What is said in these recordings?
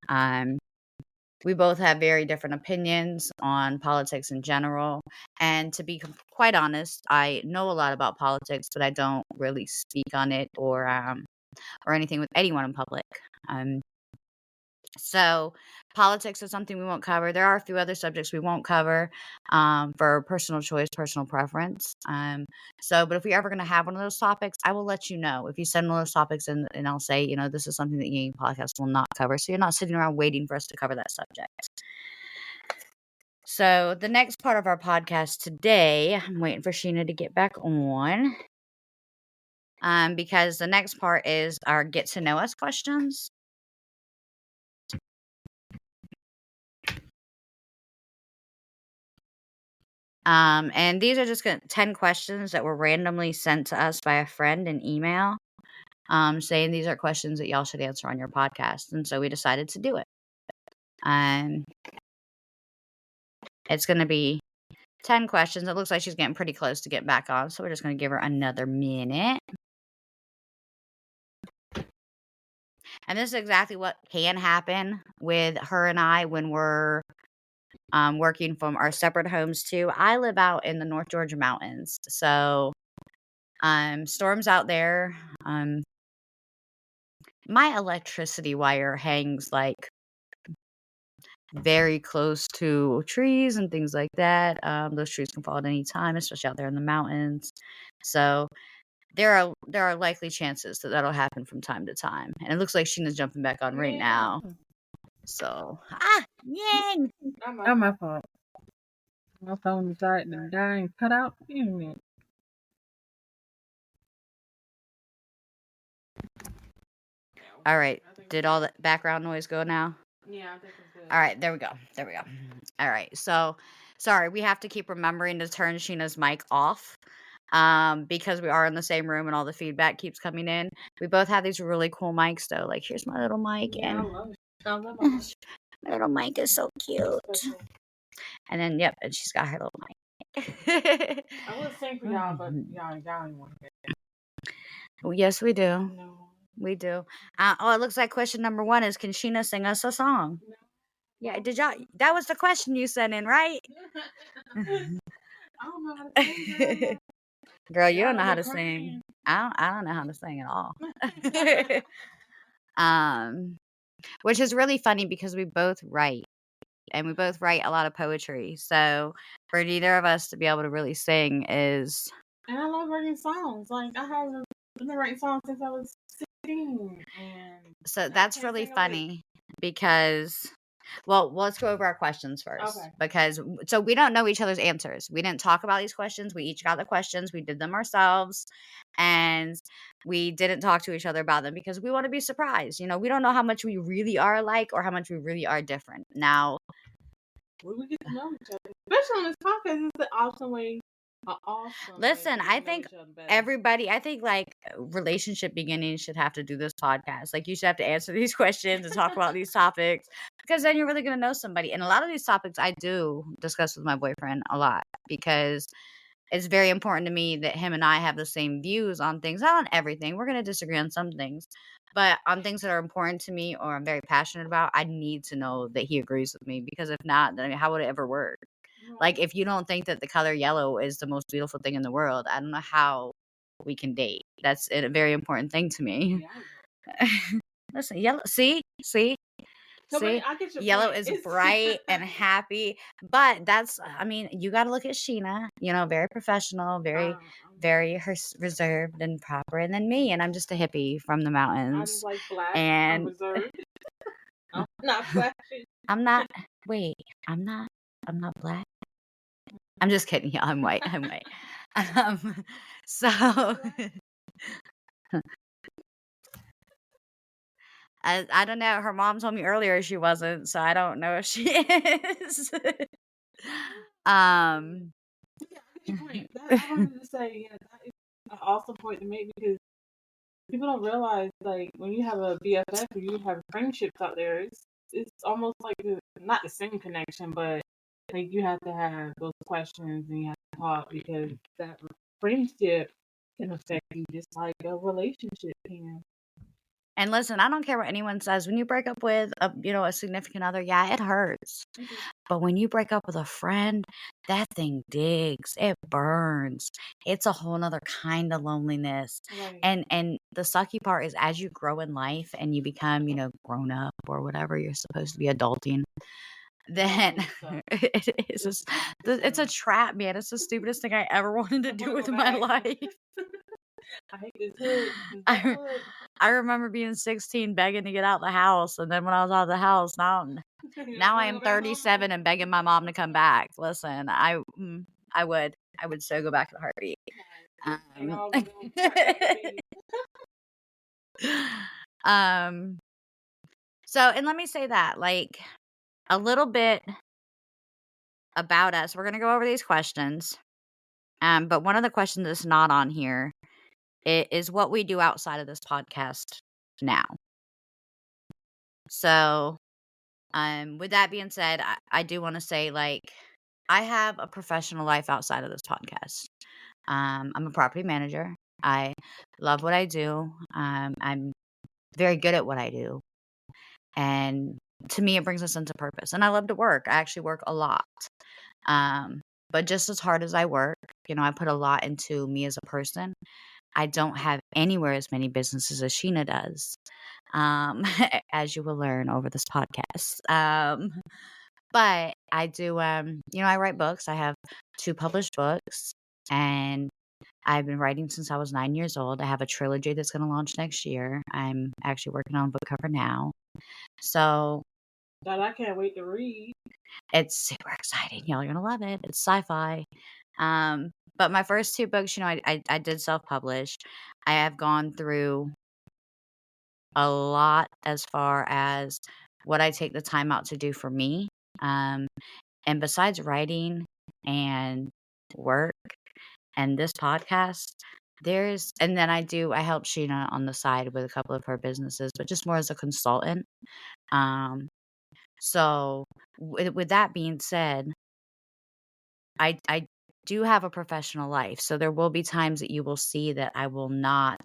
politics. We both have very different opinions on politics in general. And to be quite honest, I know a lot about politics, but I don't really speak on it or anything with anyone in public. So politics is something we won't cover. There are a few other subjects we won't cover for personal choice, personal preference. But if we're ever going to have one of those topics, I will let you know. If you send one of those topics and I'll say, this is something that Ying podcast will not cover. So you're not sitting around waiting for us to cover that subject. So the next part of our podcast today, I'm waiting for Sheena to get back on. Because the next part is our get to know us questions. And these are just 10 questions that were randomly sent to us by a friend in email, saying these are questions that y'all should answer on your podcast. And so we decided to do it. It's going to be 10 questions. It looks like she's getting pretty close to get back on. So we're just going to give her another minute. And this is exactly what can happen with her and I when we're working from our separate homes too. I live out in the North Georgia mountains. So storms out there. My electricity wire hangs like very close to trees and things like that. Those trees can fall at any time, especially out there in the mountains. So there are likely chances that that'll happen from time to time. And it looks like Sheena's jumping back on right now. So Yang! Not my fault. My phone decided to die and cut out. Wait a minute. All right. Did all the background noise go now? Yeah, I think it's good. All right. There we go. All right. So, sorry. We have to keep remembering to turn Sheena's mic off because we are in the same room and all the feedback keeps coming in. We both have these really cool mics, though. Like, here's my little mic. Yeah, and I love it. My little mic is so cute. And then, yep, and she's got her little mic. I would sing for y'all, but y'all ain't want it. Yes, we do. No. We do. It looks like question number 1 is, can Sheena sing us a song? No. Yeah, did y'all? That was the question you sent in, right? I don't know how to sing. Girl, you don't know how to sing. I don't know how to sing at all. Which is really funny because we both write. And we both write a lot of poetry. So for neither of us to be able to really sing is... And I love writing songs. Like, I haven't been writing songs since I was 16. So that's really funny because... Well, let's go over our questions first. Okay. Because, so we don't know each other's answers. We didn't talk about these questions. We each got the questions. We did them ourselves. And we didn't talk to each other about them because we want to be surprised. We don't know how much we really are alike or how much we really are different. Now, we get to know each other. Especially on this podcast, it's an awesome way. Listen, I think everybody, like relationship beginnings should have to do this podcast. Like, you should have to answer these questions and talk about these topics because then you're really going to know somebody. And a lot of these topics I do discuss with my boyfriend a lot because it's very important to me that him and I have the same views on things. Not on everything. We're going to disagree on some things. But on things that are important to me or I'm very passionate about, I need to know that he agrees with me because if not, then how would it ever work? Like, if you don't think that the color yellow is the most beautiful thing in the world, I don't know how we can date. That's a very important thing to me. Yeah. Listen, yellow. See? Yellow point. Is bright and happy. But you got to look at Sheena, very professional, very reserved and proper. And then me, and I'm just a hippie from the mountains. I'm like black and reserved. I'm not flashy. I'm not black. I'm just kidding. Yeah, I'm white. So I don't know. Her mom told me earlier she wasn't, so I don't know if she is. I wanted to say, that is an awesome point to make because people don't realize, like, when you have a BFF or you have friendships out there, it's almost like not the same connection, but like you have to have those questions and you have to talk because that friendship can affect you just like a relationship can. And listen, I don't care what anyone says. When you break up with a significant other, yeah, it hurts. Mhm. But when you break up with a friend, that thing digs. It burns. It's a whole nother kind of loneliness. Right. And the sucky part is as you grow in life and you become, grown up or whatever you're supposed to be adulting, then Loneliness sucks. it is it's a trap, man. It's the stupidest thing I ever wanted to I do wanna with go my back. life. I hate this hood. That I hood. I remember being 16 begging to get out the house, and then when I was out of the house, You don't now I wanna am go back home? 37 and begging my mom to come back. Listen, I would so go back in a heartbeat. And Um, all gonna go back to the baby. um, and let me say that, like, a little bit about us. We're gonna go over these questions. But one of the questions that's not on here is what we do outside of this podcast now. So, with that being said, I do want to say, like, I have a professional life outside of this podcast. I'm a property manager. I love what I do. I'm very good at what I do. And to me, it brings a sense of purpose. And I love to work. I actually work a lot. Um, but just as hard as I work, I put a lot into me as a person. I don't have anywhere as many businesses as Sheena does, as you will learn over this podcast. But I do, I write books. I have 2 published books, and I've been writing since I was 9 years old. I have a trilogy that's going to launch next year. I'm actually working on book cover now. So God, I can't wait to read. it's super exciting. Y'all are going to love it. It's sci-fi. But my first 2 books, I did self-publish. I have gone through a lot as far as what I take the time out to do for me. Um, and besides writing and work and this podcast, and then I help Sheena on the side with a couple of her businesses, but just more as a consultant. Um, so with that being said, I do have a professional life, so there will be times that you will see that I will not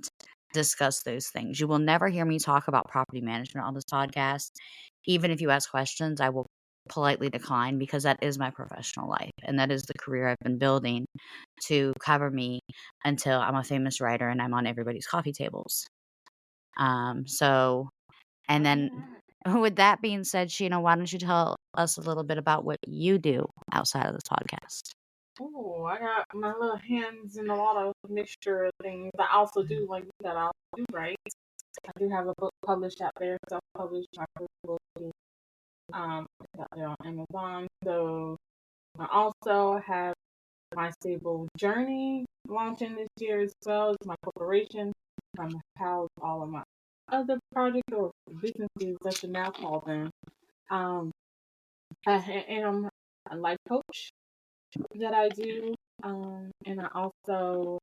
discuss those things. You will never hear me talk about property management on this podcast. Even if you ask questions, I will politely decline because that is my professional life and that is the career I've been building to cover me until I'm a famous writer and I'm on everybody's coffee tables. So and then with that being said, Sheena, why don't you tell us a little bit about what you do outside of this podcast? Oh, I got my little hands in a lot of mixture of things. I also do, like you said, I also do write. I do have a book published out there, self-published. My first book is it's out there on Amazon. So I also have my stable journey launching this year as well as my corporation. I'm housed all of my other projects or businesses, I should now call them. Um, I am a life coach that I do, and I also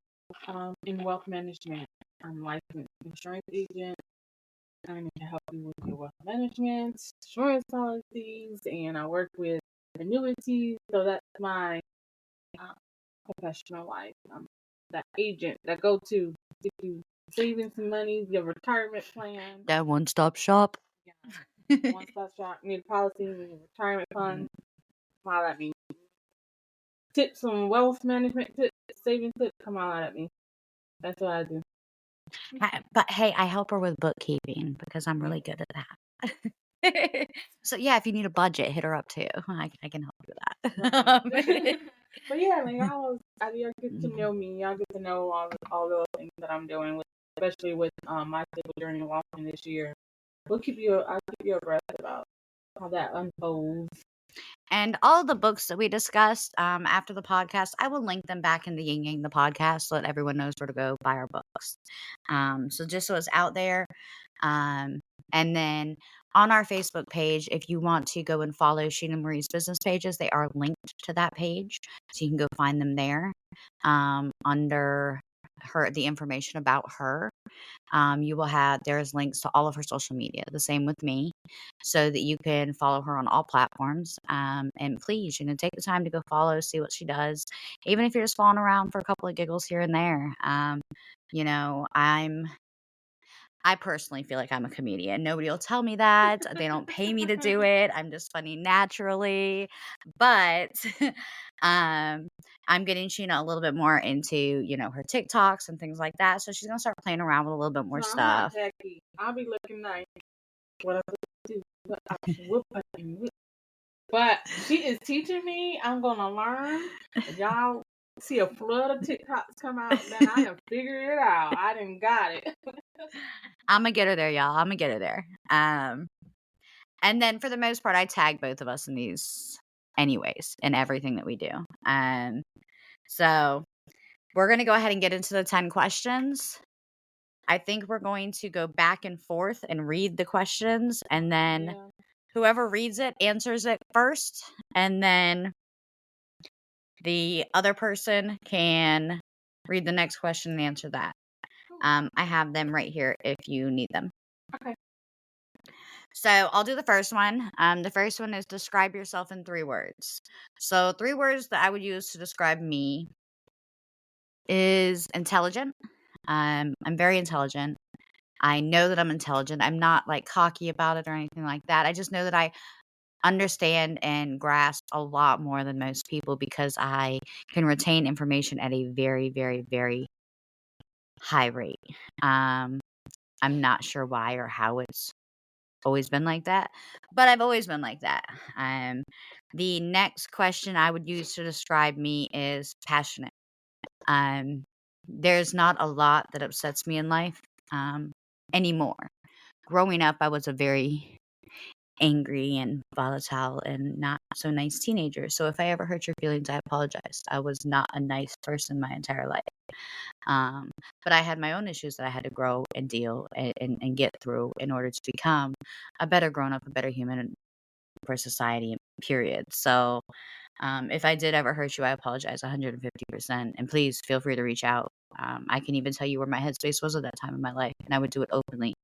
in wealth management. I'm a licensed insurance agent. I can help you with your wealth management, insurance policies, and I work with annuities. So that's my uh, professional life. I'm that agent that go to if you saving some money, your retirement plan. That one-stop shop. Yeah. One stop shop, need a policy, need a retirement fund. Smile at me. Tips on wealth management tips, saving tips, come on at me. That's what I do. But hey, I help her with bookkeeping because I'm really good at that. So yeah, if you need a budget, hit her up too. I can help you with that. Right. But yeah, like y'all get to know me. Y'all get to know all the things that I'm doing, especially with my stable journey launching this year. I'll keep you abreast about how that unfolds. And all the books that we discussed after the podcast, I will link them back in the Ying Yang the podcast so that everyone knows where to go buy our books. So just so it's out there. And then on our Facebook page, if you want to go and follow Sheena Marie's business pages, they are linked to that page. So you can go find them there under the information about her. You will there's links to all of her social media, the same with me, so that you can follow her on all platforms. And please, take the time to go follow, see what she does, even if you're just following around for a couple of giggles here and there. I'm I personally feel like I'm a comedian. Nobody will tell me that. They don't pay me to do it. I'm just funny naturally. But um I'm getting Sheena a little bit more into, her TikToks and things like that. So she's gonna start playing around with a little bit more So I'm not stuff. tacky. I'll be looking nice. What I do, but I whoop and whip. But she is teaching me. I'm gonna learn. If y'all see a flood of TikToks come out, then I done figure it out. I done got it. I'm gonna get her there, y'all. I'm gonna get her there. And then for the most part, I tag both of us in these anyways, in everything that we do. So we're gonna go ahead and get into the 10 questions. I think we're going to go back and forth and read the questions, and then whoever reads it answers it first, and then the other person can read the next question and answer that. I have them right here if you need them. Okay. So I'll do the first one. The first one is describe yourself in 3 words. So 3 words that I would use to describe me is intelligent. I'm very intelligent. I know that I'm intelligent. I'm not like cocky about it or anything like that. I just know that I understand and grasp a lot more than most people because I can retain information at a very, very, very high rate. I'm not sure why or how it's always been like that, but I've always been like that. The next question I would use to describe me is passionate. There's not a lot that upsets me in life anymore. Growing up, I was a very angry and volatile and not so nice teenager. So if I ever hurt your feelings, I apologize. I was not a nice person my entire life. But I had my own issues that I had to grow and deal and get through in order to become a better grown up, a better human for society, period. So if I did ever hurt you, I apologize 150%. And please feel free to reach out. I can even tell you where my headspace was at that time in my life, and I would do it openly.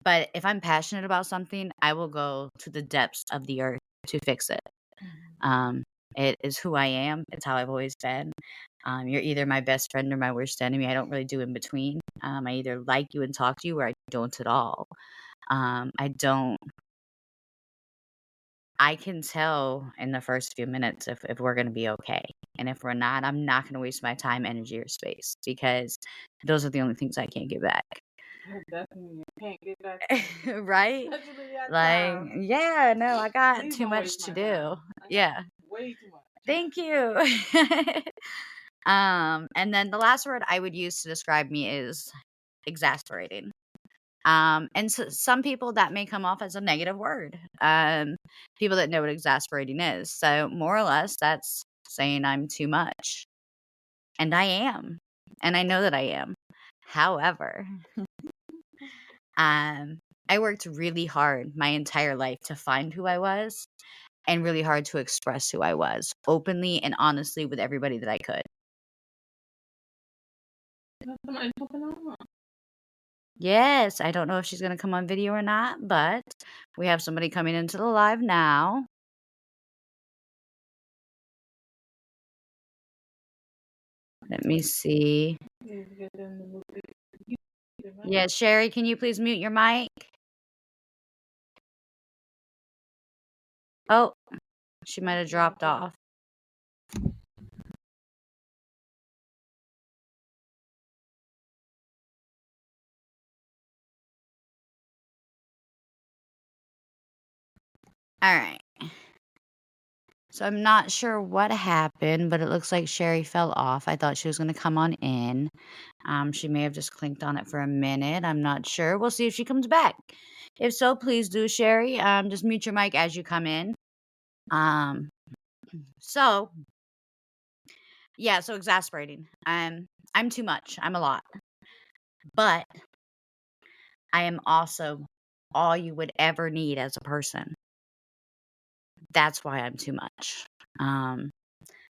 But if I'm passionate about something, I will go to the depths of the earth to fix it. It is who I am. It's how I've always been. You're either my best friend or my worst enemy. I don't really do in between. I either like you and talk to you or I don't at all. I can tell in the first few minutes if we're going to be okay. And if we're not, I'm not going to waste my time, energy, or space because those are the only things I can't get back. Definitely, you can't get back. Right? Especially that Like, time. yeah, no, I got Please too don't much waste to my do. time. Yeah. Way too much. Thank you. And then the last word I would use to describe me is exasperating. And so some people that may come off as a negative word. People that know what exasperating is. So more or less, that's saying I'm too much, and I am, and I know that I am. However, I worked really hard my entire life to find who I was, and really hard to express who I was openly and honestly with everybody that I could. Yes, I don't know if she's going to come on video or not, but we have somebody coming into the live now. Let me see. Yeah, Sherry, can you please mute your mic? Oh, she might have dropped off. All right. So I'm not sure what happened, but it looks like Sherry fell off. I thought she was going to come on in. She may have just clicked on it for a minute. I'm not sure. We'll see if she comes back. If so, please do, Sherry. Just mute your mic as you come in. So yeah, so exasperating. I'm too much. I'm a lot. But I am also all you would ever need as a person. That's why I'm too much. I'm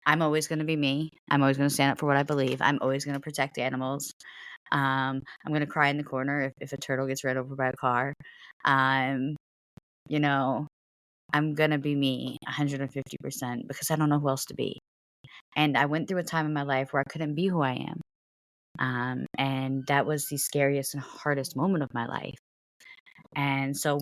always going to be me. I'm always going to stand up for what I believe. I'm always going to protect animals. I'm going to cry in the corner if a turtle gets run over by a car. You know, I'm going to be me 150% because I don't know who else to be. And I went through a time in my life where I couldn't be who I am. And that was the scariest and hardest moment of my life. And so